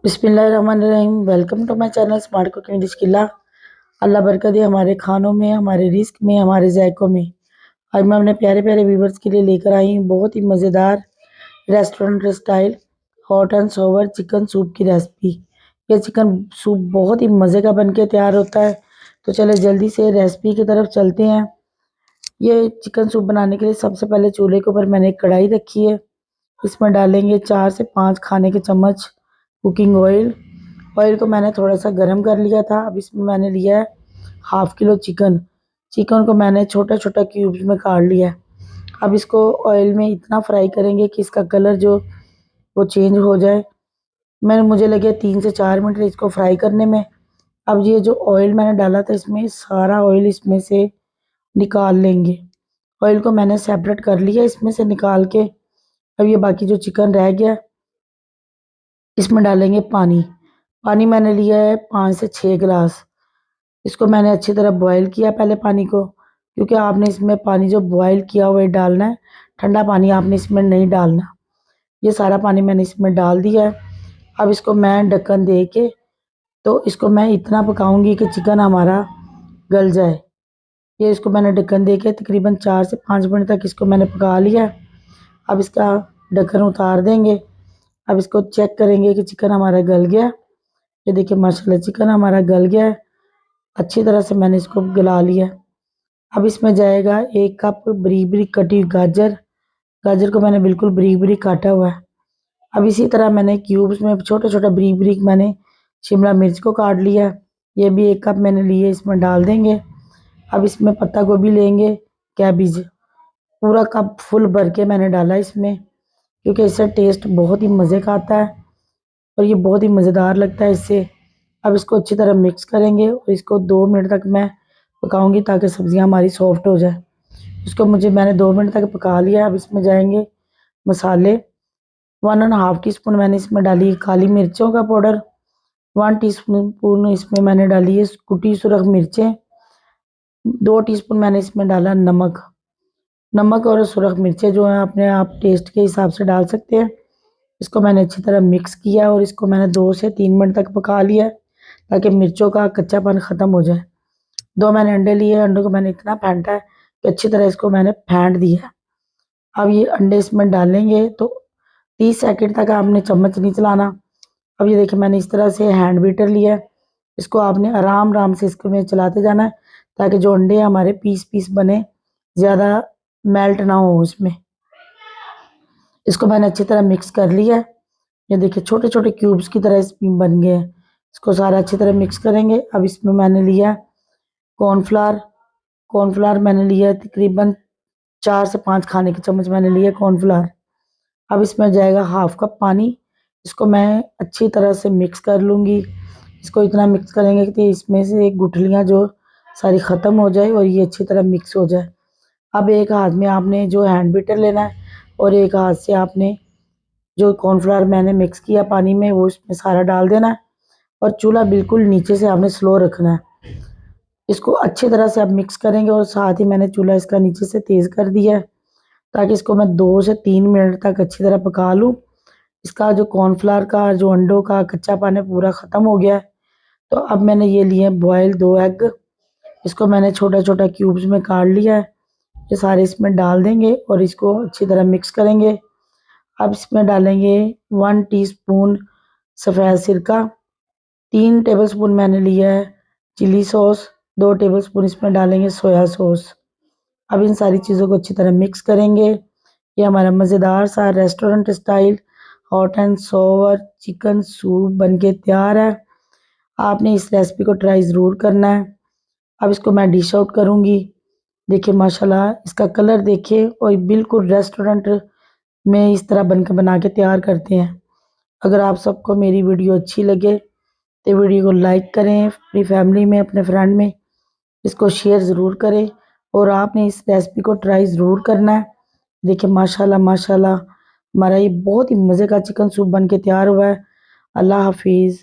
बिस्मिल्लाहिर्रहमानिर्रहीम। Welcome to my channel smart cooking dish किला। अल्लाह बरकत दे हमारे खानों में, हमारे रिस्क में, हमारे जायकों में। आज मैं अपने प्यारे प्यारे व्यूवर्स के लिए लेकर आई हूँ बहुत ही मज़ेदार restaurant style hot and sour chicken soup की रेसिपी। ये चिकन सूप बहुत ही मज़े का बन के तैयार होता है। तो चले जल्दी से रेसिपी की तरफ चलते हैं। ये चिकन सूप बनाने के लिए सबसे पहले चूल्हे के ऊपर मैंने एक कढ़ाई रखी है। इसमें डालेंगे 4 से 5 खाने के चम्मच कुकिंग ऑयल। ऑयल को मैंने थोड़ा सा गर्म कर लिया था। अब इसमें मैंने लिया है हाफ किलो चिकन। चिकन को मैंने छोटा छोटा क्यूब्स में काट लिया है। अब इसको ऑयल में इतना फ्राई करेंगे कि इसका कलर जो वो चेंज हो जाए। मुझे लगे 3 से 4 मिनट इसको फ्राई करने में। अब ये जो ऑयल मैंने डाला था इसमें सारा ऑयल इसमें से निकाल लेंगे। ऑयल को मैंने सेपरेट कर लिया इसमें से निकाल के। अब ये बाकी जो चिकन रह गया इसमें डालेंगे पानी। पानी मैंने लिया है 5 से 6 गिलास। इसको मैंने अच्छी तरह बॉईल किया पहले पानी को, क्योंकि आपने इसमें पानी जो बॉईल किया हुआ डालना है, ठंडा पानी आपने इसमें नहीं डालना। ये सारा पानी मैंने इसमें डाल दिया है। अब इसको मैं ढक्कन दे के तो इसको मैं इतना पकाऊंगी कि चिकन हमारा गल जाए। ये इसको मैंने ढक्कन दे के तकरीबन 4 से 5 मिनट तक इसको मैंने पका लिया। अब इसका ढक्कन उतार देंगे। अब इसको चेक करेंगे कि चिकन हमारा गल गया। ये देखिए माशाल्लाह चिकन हमारा गल गया है। अच्छी तरह से मैंने इसको गला लिया। अब इसमें जाएगा 1 कप बारीक बारीक कटी हुई गाजर। गाजर को मैंने बिल्कुल बारीक बारीक काटा हुआ है। अब इसी तरह मैंने क्यूब्स में छोटा छोटा बारीक बारीक मैंने शिमला मिर्च को काट लिया। ये भी 1 कप मैंने लिए, इसमें डाल देंगे। अब इसमें पत्ता गोभी लेंगे, कैबिज पूरा कप फुल भर के मैंने डाला इसमें, क्योंकि इससे टेस्ट बहुत ही मज़े का आता है और ये बहुत ही मज़ेदार लगता है इससे। अब इसको अच्छी तरह मिक्स करेंगे और इसको 2 मिनट तक मैं पकाऊंगी ताकि सब्जियां हमारी सॉफ्ट हो जाए। इसको मैंने 2 मिनट तक पका लिया। अब इसमें जाएंगे मसाले। 1.5 टीस्पून मैंने इसमें डाली काली मिर्चों का पाउडर। 1 टीस्पून इसमें मैंने डाली है कुटी सुरख मिर्चें। 2 टीस्पून मैंने इसमें डाला नमक। नमक और सुरख मिर्चें जो है अपने आप टेस्ट के हिसाब से डाल सकते हैं। इसको मैंने अच्छी तरह मिक्स किया और इसको मैंने 2 से 3 मिनट तक पका लिया ताकि मिर्चों का कच्चापन ख़त्म हो जाए। 2 मैंने अंडे लिए। अंडों को मैंने इतना फेंटा है कि अच्छी तरह इसको मैंने फेंट दिया। अब ये अंडे इसमें डालेंगे तो 30 सेकंड तक आपने चम्मच नहीं चलाना। अब ये देखिए मैंने इस तरह से हैंड बीटर लिया है। इसको आपने आराम आराम से इसको में चलाते जाना है ताकि जो अंडे हमारे पीस पीस बने, ज़्यादा मेल्ट ना हो उसमें। इसको मैंने अच्छी तरह मिक्स कर लिया। ये देखिए छोटे छोटे क्यूब्स की तरह इसमें बन गए हैं। इसको सारा अच्छी तरह मिक्स करेंगे। अब इसमें मैंने लिया कॉर्नफ्लावर। कॉर्नफ्लावर मैंने लिया तकरीबन 4 से 5 खाने के चम्मच मैंने लिए कॉर्नफ्लावर। अब इसमें जाएगा हाफ कप पानी। इसको मैं अच्छी तरह से मिक्स कर लूँगी। इसको इतना मिक्स करेंगे कि इसमें से गुठलियाँ जो सारी ख़त्म हो जाए और ये अच्छी तरह मिक्स हो जाए। अब एक हाथ में आपने जो हैंड बीटर लेना है और एक हाथ से आपने जो कॉर्नफ्लावर मैंने मिक्स किया पानी में वो इसमें सारा डाल देना है और चूल्हा बिल्कुल नीचे से आपने स्लो रखना है। इसको अच्छी तरह से आप मिक्स करेंगे और साथ ही मैंने चूल्हा इसका नीचे से तेज़ कर दिया है ताकि इसको मैं 2 से 3 मिनट तक अच्छी तरह पका लूँ। इसका जो कॉर्नफ्लावर का जो अंडों का कच्चापन है पूरा ख़त्म हो गया है। तो अब मैंने ये लिए बॉयल 2 एग। इसको मैंने छोटा छोटा क्यूब्स में काट लिया है। ये सारे इसमें डाल देंगे और इसको अच्छी तरह मिक्स करेंगे। अब इसमें डालेंगे 1 टीस्पून सफ़ेद सिरका। 3 टेबलस्पून मैंने लिया है चिली सॉस। 2 टेबलस्पून इसमें डालेंगे सोया सॉस। अब इन सारी चीज़ों को अच्छी तरह मिक्स करेंगे। ये हमारा मज़ेदार सा restaurant style hot and sour chicken soup बनके तैयार है। आपने इस रेसिपी को ट्राई ज़रूर करना है। अब इसको मैं डिश आउट करूँगी। देखिए माशाल्लाह इसका कलर देखिए और बिल्कुल रेस्टोरेंट में इस तरह बना के तैयार करते हैं। अगर आप सबको मेरी वीडियो अच्छी लगे तो वीडियो को लाइक करें, अपनी फैमिली में अपने फ्रेंड में इसको शेयर ज़रूर करें और आपने इस रेसिपी को ट्राई ज़रूर करना है। देखिए माशाल्लाह माशाल्लाह हमारा ये बहुत ही मज़े का चिकन सूप बन के तैयार हुआ है। अल्लाह हाफिज़।